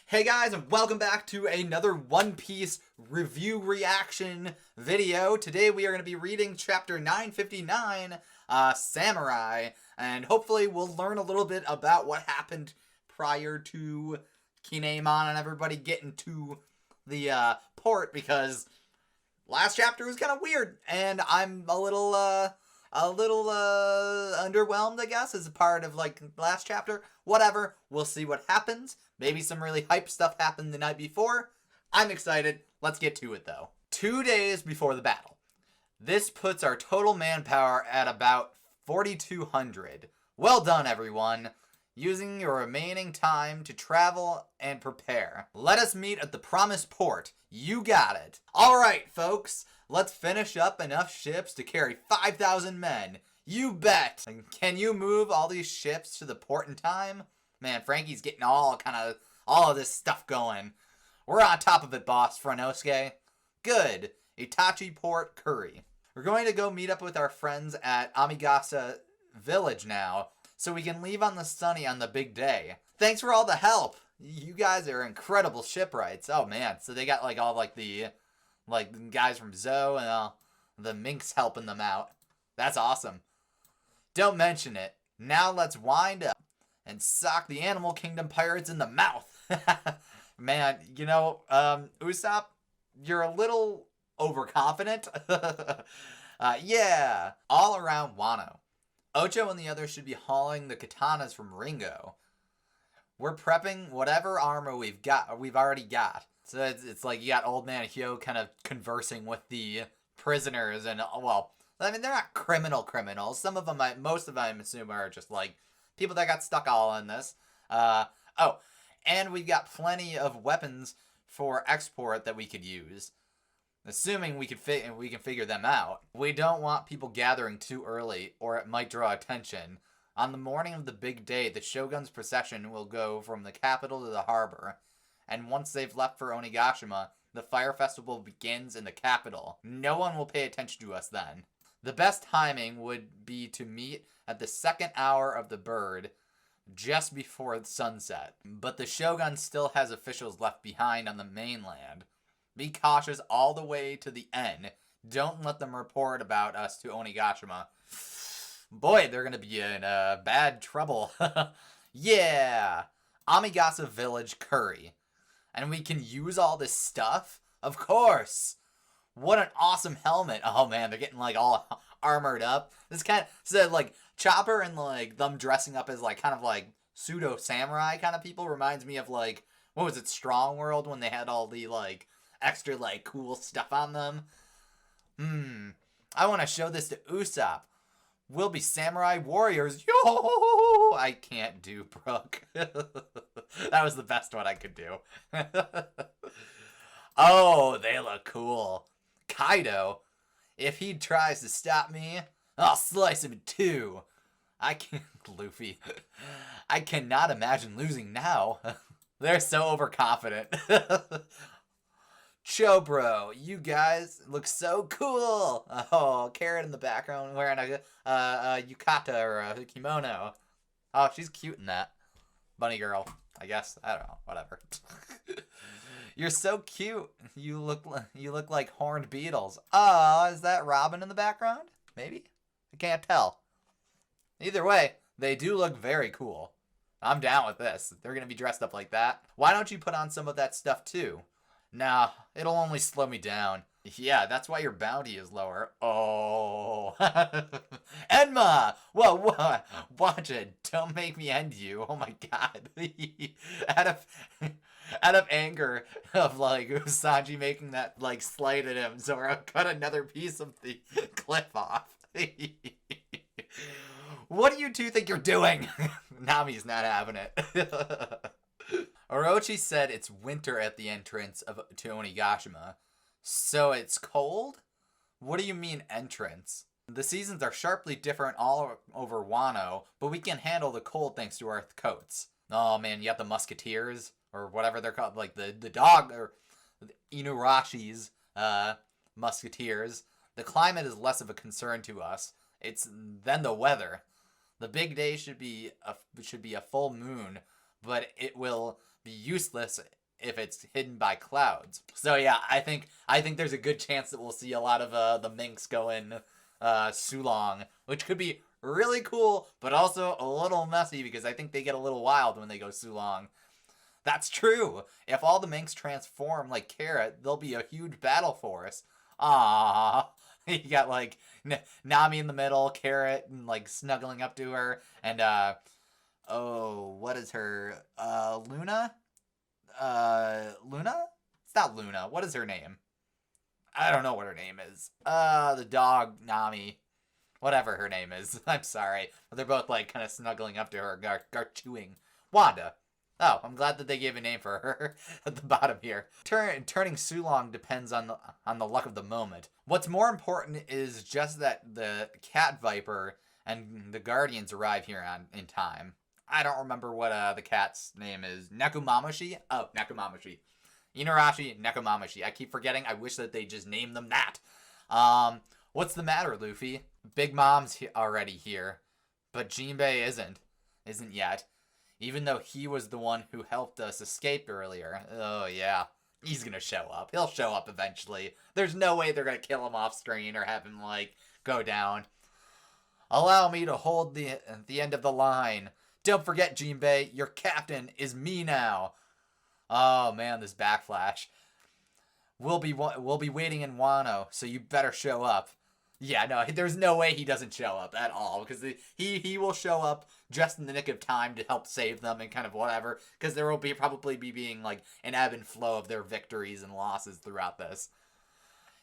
Hey guys, and welcome back to another One Piece review reaction video. Today we are going to be reading chapter 959, Samurai, and hopefully we'll learn a little bit about what happened prior to Kinemon and everybody getting to the port, because last chapter was kind of weird, and I'm a little underwhelmed, I guess, as a part of, like, last chapter. Whatever, we'll see what happens. Maybe some really hype stuff happened the night before. I'm excited. Let's get to it, though. 2 days before the battle. This puts our total manpower at about 4,200. Well done, everyone. Using your remaining time to travel and prepare. Let us meet at the promised port. You got it. Alright, folks. Let's finish up enough ships to carry 5,000 men. You bet. Can you move all these ships to the port in time? Man, Frankie's getting all of this stuff going. We're on top of it, boss, Franosuke. Good. Itachi Port, Curry. We're going to go meet up with our friends at Amigasa Village now, so we can leave on the Sunny on the big day. Thanks for all the help. You guys are incredible shipwrights. Oh man, so they got the guys from Zoe and the minks helping them out. That's awesome. Don't mention it. Now let's wind up and sock the Animal Kingdom pirates in the mouth. Man, Usopp, you're a little overconfident. Yeah. All around Wano. Ocho and the others should be hauling the katanas from Ringo. We're prepping whatever armor we've already got. So it's like you got Old Man Hyo kind of conversing with the prisoners, and well, I mean, they're not criminals. Some of them, most of them, I assume, are just like people that got stuck all in this. And we've got plenty of weapons for export that we could use, assuming we can figure them out. We don't want people gathering too early, or it might draw attention. On the morning of the big day, the Shogun's procession will go from the capital to the harbor, and once they've left for Onigashima, the fire festival begins in the capital. No one will pay attention to us then. The best timing would be to meet at the second hour of the bird, just before sunset. But the Shogun still has officials left behind on the mainland. Be cautious all the way to the end. Don't let them report about us to Onigashima. Boy, they're gonna be in bad trouble. Yeah! Amigasa Village, Curry. And we can use all this stuff? Of course! What an awesome helmet. Oh man, they're getting like all armored up. This kind of, so like Chopper and like them dressing up as like kind of like pseudo samurai kind of people reminds me of like, what was it, Strong World, when they had all the like extra like cool stuff on them. I want to show this to Usopp. We'll be samurai warriors. Yo! I can't do Brook. That was the best one I could do. Oh, they look cool. Kaido, if he tries to stop me, I'll slice him in two. Luffy, I cannot imagine losing now. They're so overconfident. Chobro, you guys look so cool. Oh, Carrot in the background wearing a yukata or a kimono. Oh, she's cute in that. Bunny girl, I guess. I don't know. Whatever. You're so cute. You look like horned beetles. Oh, is that Robin in the background? Maybe? I can't tell. Either way, they do look very cool. I'm down with this. They're going to be dressed up like that. Why don't you put on some of that stuff too? Nah, it'll only slow me down. Yeah, that's why your bounty is lower. Oh. Enma! Whoa, watch it. Don't make me end you. Oh my god. out of anger of like Sanji making that like slight at him, Zoro cut another piece of the cliff off. What do you two think you're doing? Nami's not having it. Orochi said it's winter at the entrance to Onigashima. So it's cold? What do you mean entrance? The seasons are sharply different all over Wano, but we can handle the cold thanks to our coats. Oh man, you got the musketeers, or whatever they're called, like the dog, or the Inurashi's musketeers. The climate is less of a concern to us. It's then the weather. The big day should be a full moon, but it will be useless if it's hidden by clouds. So yeah, I think there's a good chance that we'll see a lot of the minks go in Sulong, which could be really cool, but also a little messy because I think they get a little wild when they go Sulong. That's true. If all the minks transform like Carrot, there'll be a huge battle force. Ah, you got like Nami in the middle, Carrot and like snuggling up to her, and oh, what is her? Luna? Luna? It's not Luna. What is her name? I don't know what her name is. The dog, Nami. Whatever her name is. I'm sorry. But they're both, like, kind of snuggling up to her, chewing. Wanda. Oh, I'm glad that they gave a name for her at the bottom here. Turning Sulong depends on the luck of the moment. What's more important is just that the Cat Viper and the Guardians arrive here in time. I don't remember what the cat's name is. Nekomamushi? Oh, Nekomamushi. Inarashi, Nekomamushi. I keep forgetting. I wish that they just named them that. What's the matter, Luffy? Big Mom's already here, but Jinbei isn't yet. Even though he was the one who helped us escape earlier. Oh yeah, he's gonna show up. He'll show up eventually. There's no way they're gonna kill him off screen or have him like go down. Allow me to hold the end of the line. Don't forget, Jinbei, your captain is me now. Oh man, this backflash. We'll be waiting in Wano, so you better show up. Yeah, no, there's no way he doesn't show up at all, because he will show up just in the nick of time to help save them and kind of whatever, because there will probably be like an ebb and flow of their victories and losses throughout this.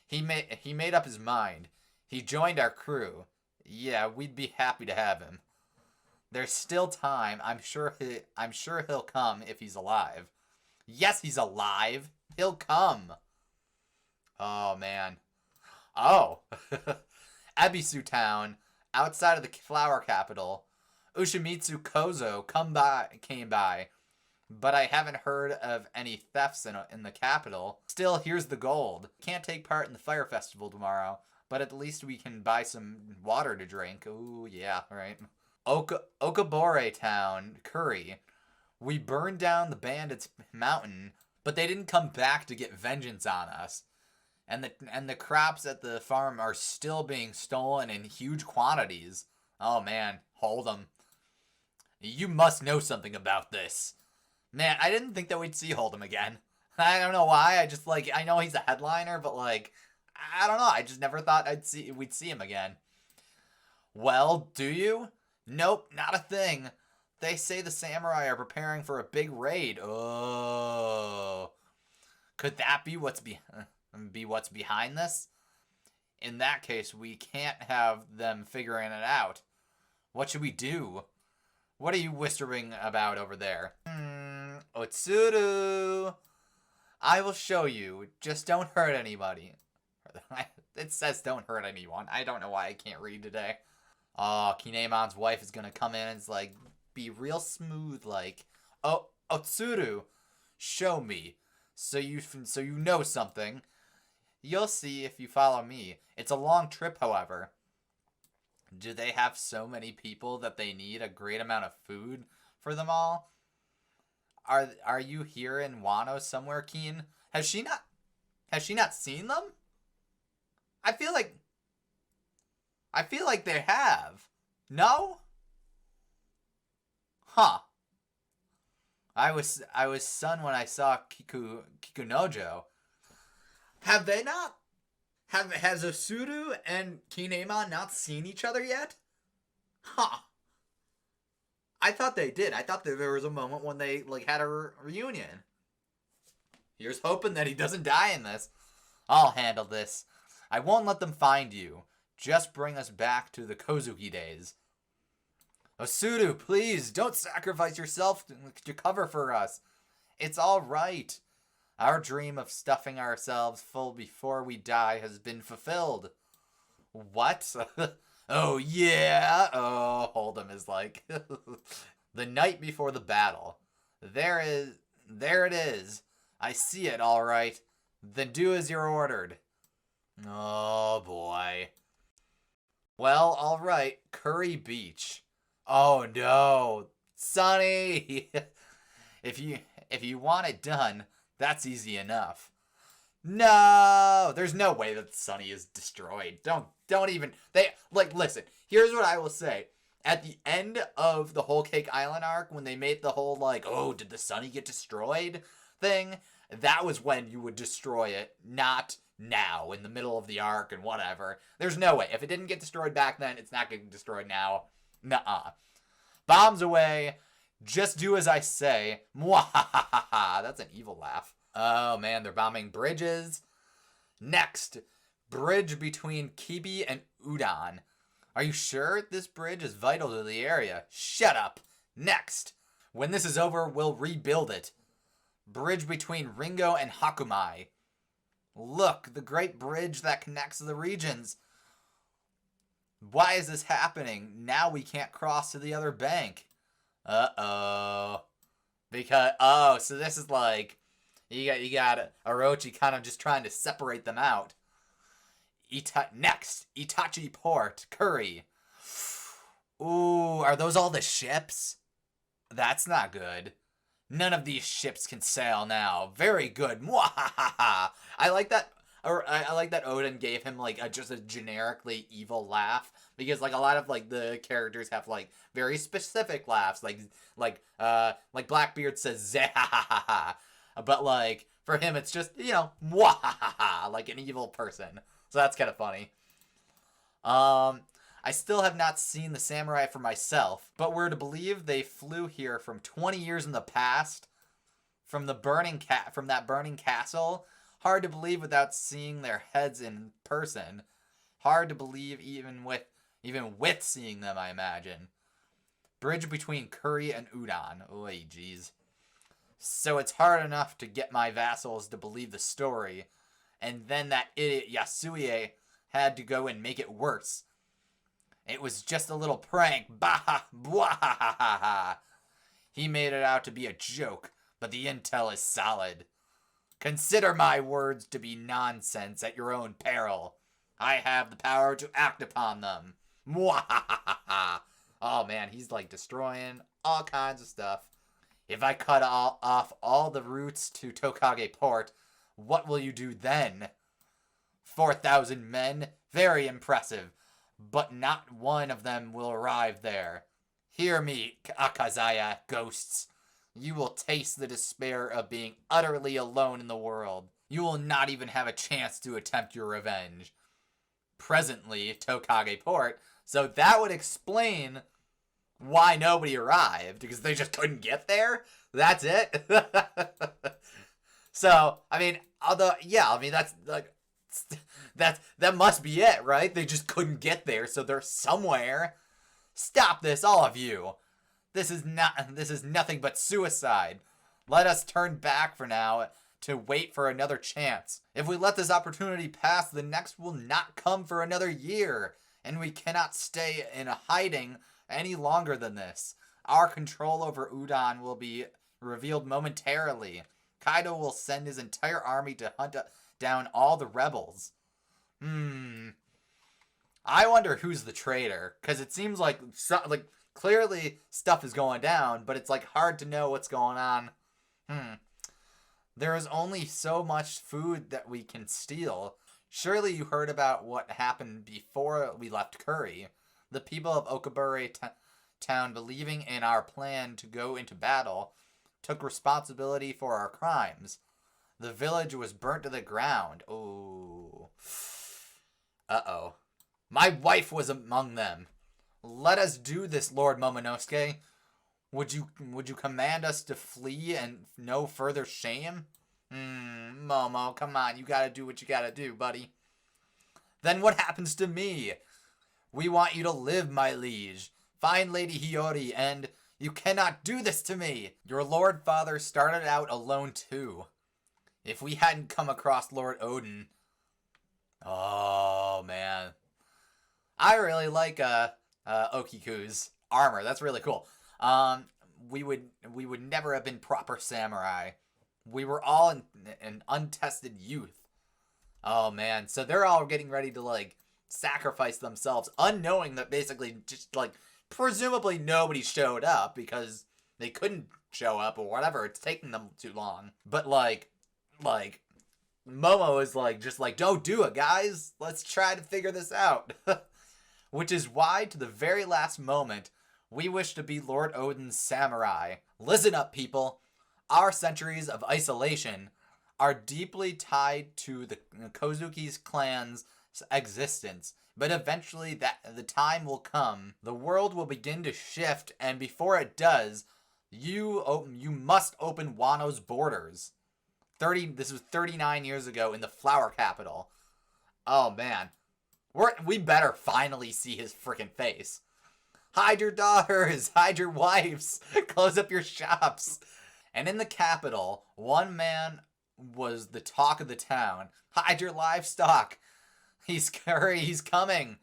He made up his mind. He joined our crew. Yeah, we'd be happy to have him. There's still time. I'm sure he'll come if he's alive. Yes, he's alive. He'll come. Oh man. Oh. Ebisu Town, outside of the flower capital. Ushimitsu Kozo came by, but I haven't heard of any thefts in the capital. Still, here's the gold. Can't take part in the fire festival tomorrow, but at least we can buy some water to drink. Ooh, yeah, right. Okabore Town, Curry. We burned down the bandits' mountain, but they didn't come back to get vengeance on us. And the crops at the farm are still being stolen in huge quantities. Oh man, hold them. You must know something about this. Man, I didn't think that we'd see Hold'em again. I don't know why. I just I know he's a headliner, but I don't know. I just never thought we'd see him again. Well, do you? Nope, not a thing. They say the samurai are preparing for a big raid. Oh, could that be what's behind this? In that case, we can't have them figuring it out. What should we do? What are you whispering about over there? Otsuru! I will show you. Just don't hurt anybody. It says don't hurt anyone. I don't know why I can't read today. Oh, Kinemon's wife is gonna come in and be real smooth oh, Otsuru, show me. So you know something. You'll see if you follow me. It's a long trip, however. Do they have so many people that they need a great amount of food for them all? Are you here in Wano somewhere, Keen? Has she not seen them? I feel like they have. No? Huh. I was stunned when I saw Kikunojo. Have they not? Has Osuru and Kinemon not seen each other yet? Huh. I thought they did. I thought that there was a moment when they had a reunion. Here's hoping that he doesn't die in this. I'll handle this. I won't let them find you. Just bring us back to the Kozuki days. Osuru, please, don't sacrifice yourself to cover for us. It's all right. Our dream of stuffing ourselves full before we die has been fulfilled. What? Oh, yeah. Oh, Hold'em is the night before the battle. There it is. I see it, all right. Then do as you're ordered. Oh, boy. Well, all right. Curry Beach. Oh, no. Sunny! If you want it done, that's easy enough. No, there's no way that Sunny is destroyed. Don't even, listen, here's what I will say. At the end of the Whole Cake Island arc, when they made the whole, oh, did the Sunny get destroyed thing, that was when you would destroy it, not now, in the middle of the arc and whatever. There's no way. If it didn't get destroyed back then, it's not getting destroyed now. Nuh-uh. Bombs away. Just do as I say. Mwahahaha. That's an evil laugh. Oh, man, they're bombing bridges. Next, bridge between Kibi and Udon. Are you sure this bridge is vital to the area? Shut up. Next, when this is over, we'll rebuild it. Bridge between Ringo and Hakumai. Look, the great bridge that connects the regions. Why is this happening? Now we can't cross to the other bank. Uh-oh. So this is you got Orochi kind of just trying to separate them out. Next, Itachi Port, Curry. Ooh, are those all the ships? That's not good. None of these ships can sail now. Very good. Mwahaha. I like that. I like that Oden gave him just a generically evil laugh, because a lot of the characters have very specific laughs, like Blackbeard says Zahahaha, but for him it's just Mwahaha, like an evil person. So that's kind of funny. I still have not seen the samurai for myself, but we're to believe they flew here from 20 years in the past, from that burning castle. Hard to believe without seeing their heads in person. Hard to believe even with seeing them, I imagine. Bridge between Curry and Udon. Oy, jeez. So it's hard enough to get my vassals to believe the story, and then that idiot Yasuie had to go and make it worse. It was just a little prank. Bah! Bwahahaha! He made it out to be a joke, but the intel is solid. Consider my words to be nonsense at your own peril. I have the power to act upon them. Mwahahaha! Oh man, he's destroying all kinds of stuff. If I cut off all the routes to Tokage Port, what will you do then? 4,000 men? Very impressive. But not one of them will arrive there. Hear me, Akazaya ghosts. You will taste the despair of being utterly alone in the world. You will not even have a chance to attempt your revenge. Presently, Tokage Port. So that would explain why nobody arrived, because they just couldn't get there? That's it? So, that must be it, right? They just couldn't get there, so they're somewhere. Stop this, all of you. This is nothing but suicide. Let us turn back for now to wait for another chance. If we let this opportunity pass, the next will not come for another year, and we cannot stay in a hiding any longer than this. Our control over Udon will be revealed momentarily. Kaido will send his entire army to hunt down all the rebels. I wonder who's the traitor, because it seems clearly stuff is going down, but it's hard to know what's going on. There is only so much food that we can steal. Surely you heard about what happened before we left Curry. The people of Okabure town, believing in our plan to go into battle, took responsibility for our crimes. The village was burnt to the ground. Oh. Uh-oh. My wife was among them. Let us do this, Lord Momonosuke. Would you command us to flee and no further shame? Momo, come on, you gotta do what you gotta do, buddy. Then what happens to me? We want you to live, my liege. Find Lady Hiyori, and you cannot do this to me. Your Lord Father started out alone too. If we hadn't come across Lord Oden... Oh, man. I really like Okiku's armor. That's really cool. We would never have been proper samurai. We were all an untested youth. Oh, man. So they're all getting ready to, sacrifice themselves, unknowing that basically just, presumably nobody showed up because they couldn't show up or whatever. It's taking them too long. But like Momo is like, just like, don't do it, guys. Let's try to figure this out. Which is why, to the very last moment, we wish to be Lord Oden's samurai. Listen up, people. Our centuries of isolation are deeply tied to the Kozuki's clan's existence. But eventually the time will come. The world will begin to shift, and before it does, you must open Wano's borders. This was 39 years ago in the flower capital. Oh man. We better finally see his freaking face. Hide your daughters, hide your wives, close up your shops. And in the capital, one man was the talk of the town. Hide your livestock. He's coming.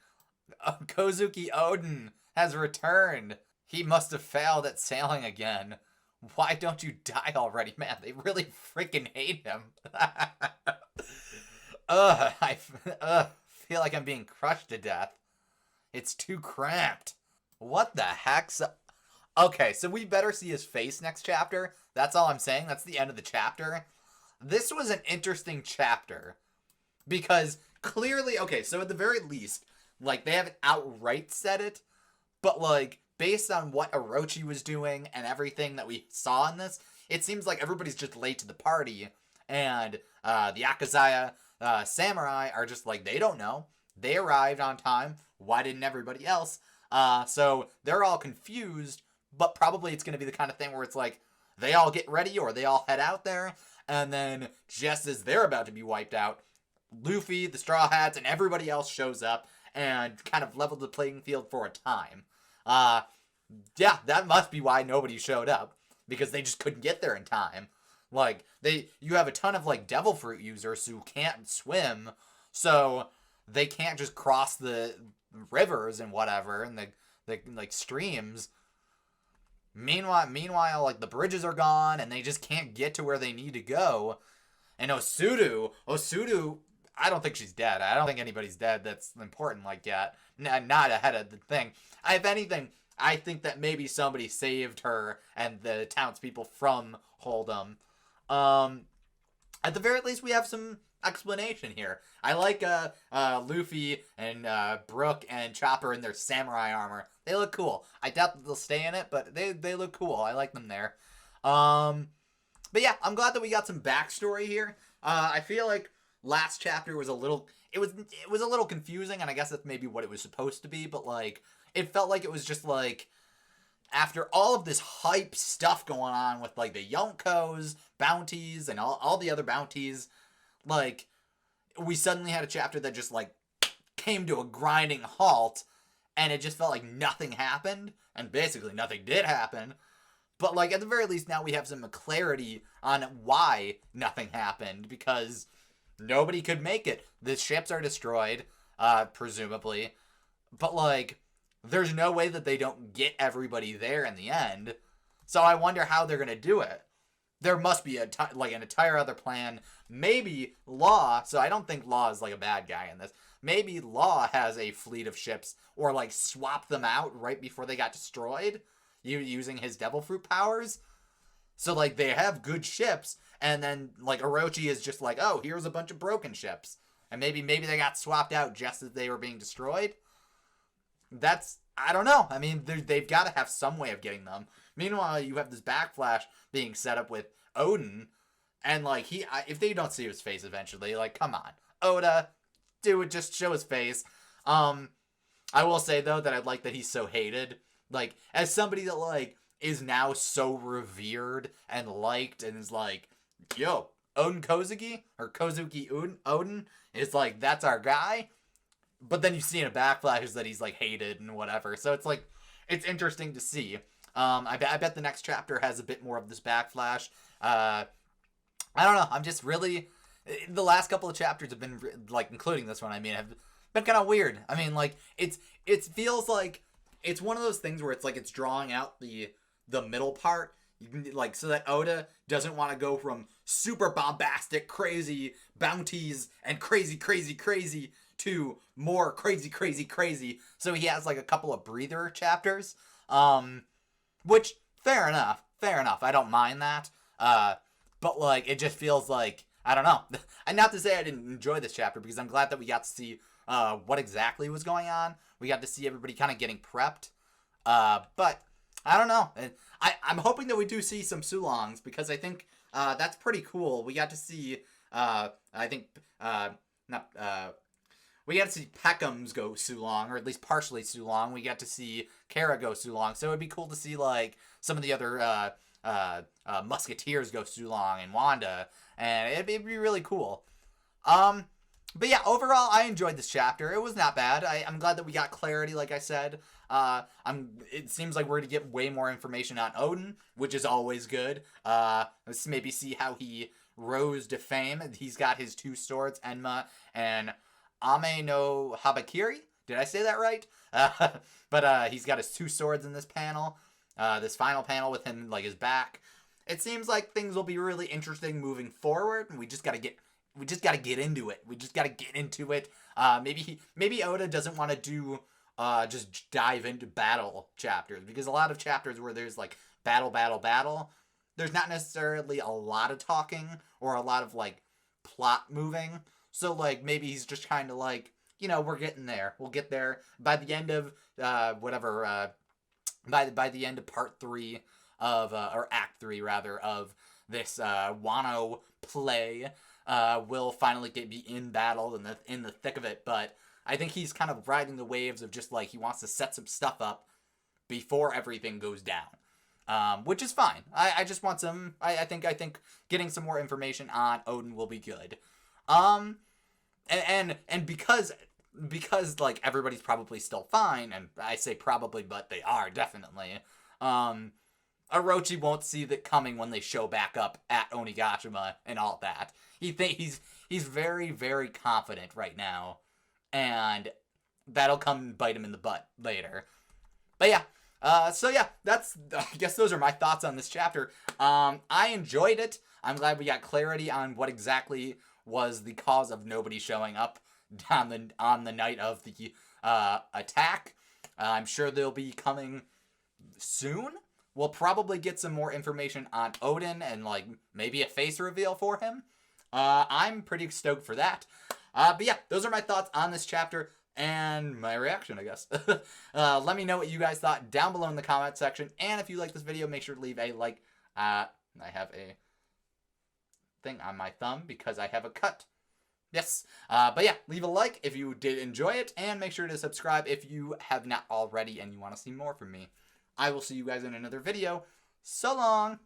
Kozuki Oden has returned. He must have failed at sailing again. Why don't you die already, man? They really freaking hate him. I feel like I'm being crushed to death. It's too cramped. What the heck's... Okay, so we better see his face next chapter. That's all I'm saying. That's the end of the chapter. This was an interesting chapter. Because clearly... Okay, so at the very least, like, they haven't outright said it. But, like, based on what Orochi was doing and everything that we saw in this, it seems like everybody's just late to the party. And the Akazaya samurai are just like, they don't know. They arrived on time. Why didn't everybody else? So they're all confused, but probably it's going to be the kind of thing where it's like, they all get ready or they all head out there, and then just as they're about to be wiped out, Luffy, the Straw Hats, and everybody else shows up and kind of leveled the playing field for a time. Yeah, that must be why nobody showed up, because they just couldn't get there in time. Like, you have a ton of, like, devil fruit users who can't swim, so they can't just cross the rivers and whatever, and the like, streams. Meanwhile, like, the bridges are gone, and they just can't get to where they need to go. And Osudu, I don't think she's dead. I don't think anybody's dead that's important like that. Not ahead of the thing. If anything, I think that maybe somebody saved her and the townspeople from Hold'em. At the very least, we have some explanation here. I like Luffy and Brook and Chopper in their samurai armor. They look cool. I doubt that they'll stay in it, but they look cool. I like them there. But yeah, I'm glad that we got some backstory here. I feel like last chapter was a little... It was a little confusing, and I guess that's maybe what it was supposed to be, but, like, it felt like it was just, like, after all of this hype stuff going on with, like, the Yonkos, bounties, and all the other bounties, like, we suddenly had a chapter that just, like, came to a grinding halt, and it just felt like nothing happened, and basically nothing did happen. But, like, at the very least, now we have some clarity on why nothing happened, because nobody could make it. The ships are destroyed, presumably. But, like, there's no way that they don't get everybody there in the end. So I wonder how they're going to do it. There must be an entire other plan. Maybe Law, so I don't think Law is, like, a bad guy in this. Maybe Law has a fleet of ships, or, like, swap them out right before they got destroyed, using his devil fruit powers. So, like, they have good ships, and then, like, Orochi is just like, oh, here's a bunch of broken ships. And maybe they got swapped out just as they were being destroyed. I don't know. I mean, they've got to have some way of getting them. Meanwhile, you have this backflash being set up with Oden, and, like, if they don't see his face eventually, like, come on. Oda, do it, just show his face. I will say, though, that I like that he's so hated. Like, as somebody that, like, is now so revered and liked and is like, yo, Oden Kozuki, or Kozuki Oden, is like, that's our guy. But then you see in a backlash that he's, like, hated and whatever. So it's, like, it's interesting to see. I bet the next chapter has a bit more of this backflash. I don't know. I'm just really... The last couple of chapters have been, like, including this one, I mean, have been kind of weird. I mean, like, it feels like it's one of those things where it's, like, it's drawing out the middle part, like, so that Oda doesn't want to go from super bombastic, crazy bounties and crazy to more crazy. So he has, like, a couple of breather chapters, which, fair enough. fair enough. I don't mind that. But like, it just feels like, I don't know. And not to say I didn't enjoy this chapter, because I'm glad that we got to see what exactly was going on. We got to see everybody kind of getting prepped. But I don't know. I'm hoping that we do see some Sulongs, because I think that's pretty cool. We got to see, I think, we got to see Peckham's go Sulong, or at least partially Sulong. We got to see Kara go Sulong. So it'd be cool to see, like, some of the other Musketeers go Sulong and Wanda. And it'd be really cool. But yeah, overall, I enjoyed this chapter. It was not bad. I'm glad that we got clarity, like I said. It seems like we're going to get way more information on Oden, which is always good. Let's maybe see how he rose to fame. He's got his 2 swords, Enma and Ame no Habakiri. Did I say that right? But he's got his 2 swords in this panel. This final panel with him, like, his back. It seems like things will be really interesting moving forward. We just gotta get into it. We just gotta get into it. Maybe Oda doesn't want to do just dive into battle chapters, because a lot of chapters where there's like battle, there's not necessarily a lot of talking or a lot of like plot moving. So like maybe he's just kind of like, you know, we're getting there. We'll get there by the end of by the end of part 3 of or act 3 rather of this Wano play. Will finally be in battle in the thick of it, but I think he's kind of riding the waves of just like he wants to set some stuff up before everything goes down, which is fine. I just want some. I think getting some more information on Oden will be good, and because like everybody's probably still fine, and I say probably, but they are definitely. Orochi won't see that coming when they show back up at Onigashima and all that. He's very, very confident right now, and that'll come and bite him in the butt later. But yeah, so yeah, I guess those are my thoughts on this chapter. I enjoyed it. I'm glad we got clarity on what exactly was the cause of nobody showing up on the night of the attack. I'm sure they'll be coming soon. We'll probably get some more information on Oden and like maybe a face reveal for him. I'm pretty stoked for that. But yeah, those are my thoughts on this chapter and my reaction, I guess. Let me know what you guys thought down below in the comment section. And if you like this video, make sure to leave a like. I have a thing on my thumb because I have a cut. Yes. But yeah, leave a like if you did enjoy it. And make sure to subscribe if you have not already and you want to see more from me. I will see you guys in another video. So long!